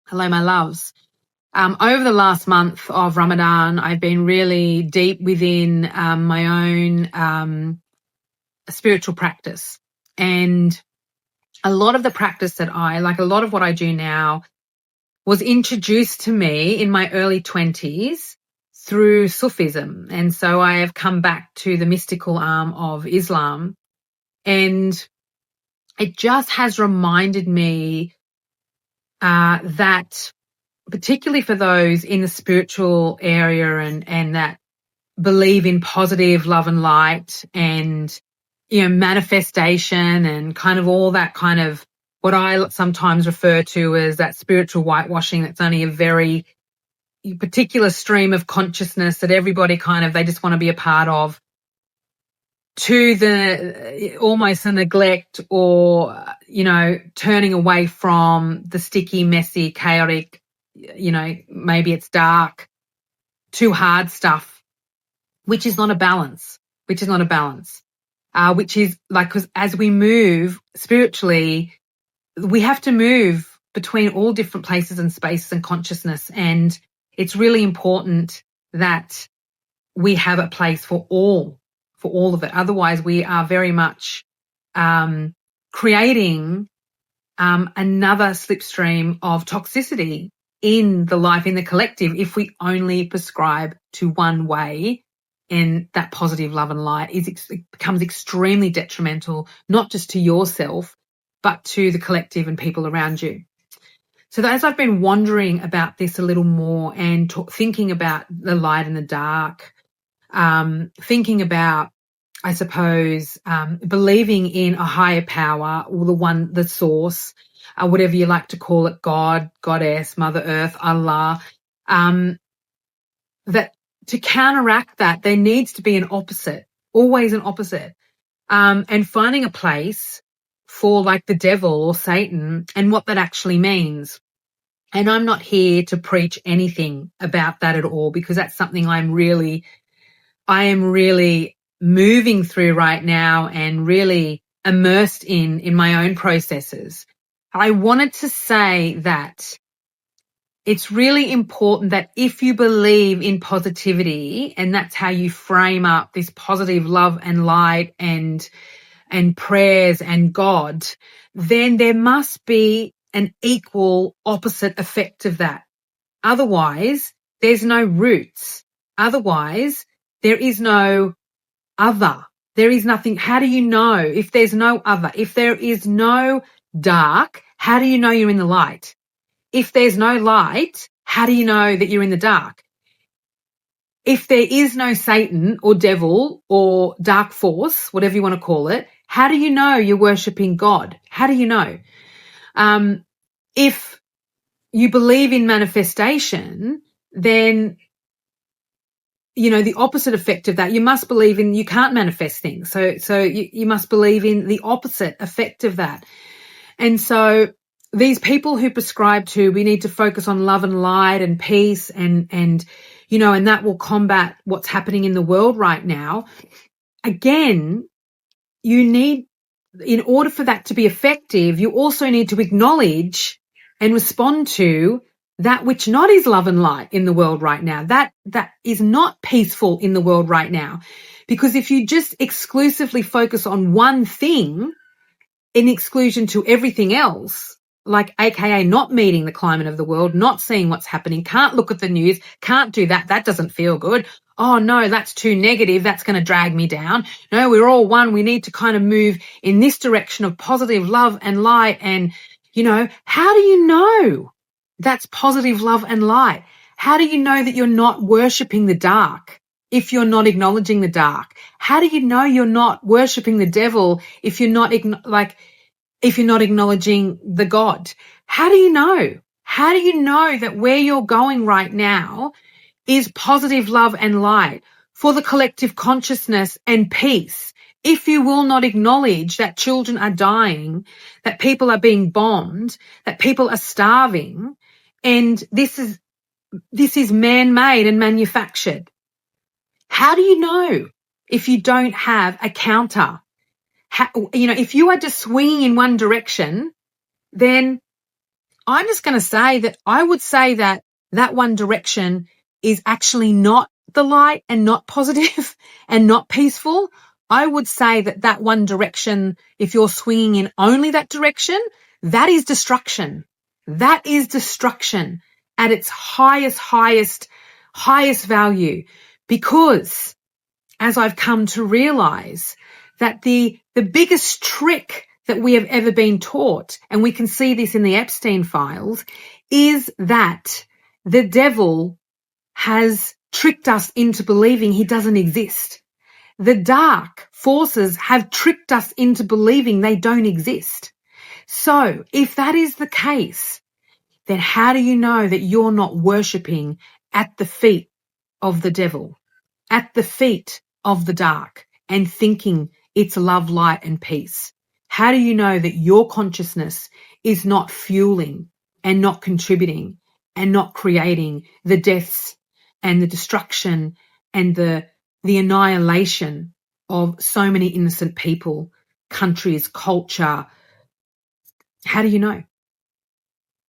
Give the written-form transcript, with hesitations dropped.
Hello, my loves. Over the last month of Ramadan, I've been really deep within my own spiritual practice. And a lot of the practice that a lot of what I do now was introduced to me in my early 20s through Sufism. And so I have come back to the mystical arm of Islam. And it just has reminded me that particularly for those in the spiritual area and that believe in positive love and light and, manifestation and kind of all that kind of what I sometimes refer to as that spiritual whitewashing that's only a very particular stream of consciousness that everybody they just want to be a part of, to the almost the neglect or, turning away from the sticky, messy, chaotic, maybe it's dark, too hard stuff, which is not a balance, which is like, because as we move spiritually, we have to move between all different places and spaces and consciousness. And it's really important that we have a place for all of it. Otherwise, we are very much creating another slipstream of toxicity in the life, in the collective, if we only prescribe to one way. And that positive love and light it becomes extremely detrimental, not just to yourself, but to the collective and people around you. So as I've been wondering about this a little more and thinking about the light and the dark, thinking about, I suppose, believing in a higher power, or the source, whatever you like to call it, God, Goddess, Mother Earth, Allah, that to counteract that, there needs to be an opposite, always an opposite, and finding a place for like the devil or Satan and what that actually means. And I'm not here to preach anything about that at all, because that's something I am really moving through right now and really immersed in my own processes. I wanted to say that it's really important that if you believe in positivity, and that's how you frame up this positive love and light and prayers and God, then there must be an equal opposite effect of that. Otherwise, there's no roots. Otherwise, there is no other. There is nothing. How do you know if there's no other? If there is no dark, how do you know you're in the light? If there's no light, how do you know that you're in the dark? If there is no Satan or devil or dark force, whatever you want to call it, how do you know you're worshipping God? How do you know? If you believe in manifestation, then, the opposite effect of that, you must believe in, you can't manifest things. So you must believe in the opposite effect of that. And so these people who prescribe to, we need to focus on love and light and peace and that will combat what's happening in the world right now. Again, in order for that to be effective, you also need to acknowledge and respond to that which not is love and light in the world right now, that is not peaceful in the world right now. Because if you just exclusively focus on one thing in exclusion to everything else, like AKA not meeting the climate of the world, not seeing what's happening, can't look at the news, can't do that, that doesn't feel good. Oh no, that's too negative, that's going to drag me down. No, we're all one. We need to kind of move in this direction of positive love and light. And, how do you know that's positive love and light? How do you know that you're not worshipping the dark if you're not acknowledging the dark? How do you know you're not worshipping the devil if you're not acknowledging the God? How do you know? How do you know that where you're going right now is positive love and light for the collective consciousness and peace? If you will not acknowledge that children are dying, that people are being bombed, that people are starving, and this is man-made and manufactured. How do you know if you don't have a counter? If you are just swinging in one direction, then I'm just going to say that I would say that that one direction is actually not the light and not positive and not peaceful. I would say that that one direction, if you're swinging in only that direction, that is destruction. That is destruction at its highest value, because as I've come to realize that the biggest trick that we have ever been taught, and we can see this in the Epstein files, is that the devil has tricked us into believing he doesn't exist. The dark forces have tricked us into believing they don't exist. So if that is the case, then how do you know that you're not worshipping at the feet of the devil, at the feet of the dark, and thinking it's love, light, and peace? How do you know that your consciousness is not fueling and not contributing and not creating the deaths and the destruction and the annihilation of so many innocent people, countries, culture? How do you know?